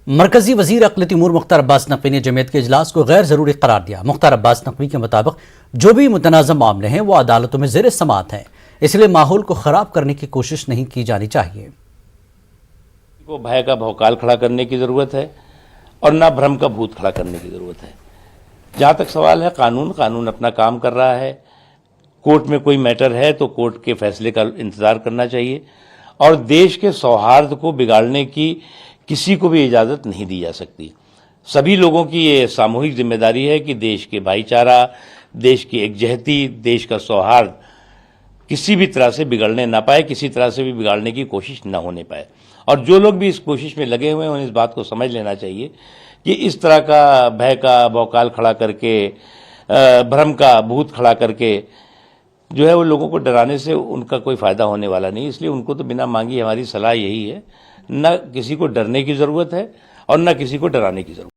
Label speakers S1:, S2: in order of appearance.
S1: मरकजी वजीर अक़लियती उमूर मुख्तार अब्बास नकवी ने जमीयत के इजलास को गैर ज़रूरी करार दिया। मुख्तार अब्बास नकवी के मुताबिक जो भी मुतनाज़ा मामले हैं वो अदालतों में ज़ेर समाअत हैं, इसलिए माहौल को ख़राब करने की कोशिश नहीं की जानी चाहिए।
S2: को भय का भौकाल खड़ा करने की ज़रूरत है और ना भ्रम का भूत खड़ा करने की ज़रूरत है। जहाँ तक सवाल है कानून अपना काम कर रहा है। कोर्ट में कोई मैटर है तो कोर्ट के फैसले का इंतज़ार करना चाहिए और देश के सौहार्द को बिगाड़ने की किसी को भी इजाज़त नहीं दी जा सकती। सभी लोगों की ये सामूहिक जिम्मेदारी है कि देश के भाईचारा, देश की एकजहती, देश का सौहार्द किसी भी तरह से बिगड़ने ना पाए, किसी तरह से भी बिगाड़ने की कोशिश ना होने पाए। और जो लोग भी इस कोशिश में लगे हुए हैं उन्हें इस बात को समझ लेना चाहिए कि इस तरह का भय का भौकाल खड़ा करके, भ्रम का भूत खड़ा करके जो है वो लोगों को डराने से उनका कोई फ़ायदा होने वाला नहीं। इसलिए उनको तो बिना मांगी हमारी सलाह यही है, न किसी को डरने की ज़रूरत है और न किसी को डराने की ज़रूरत।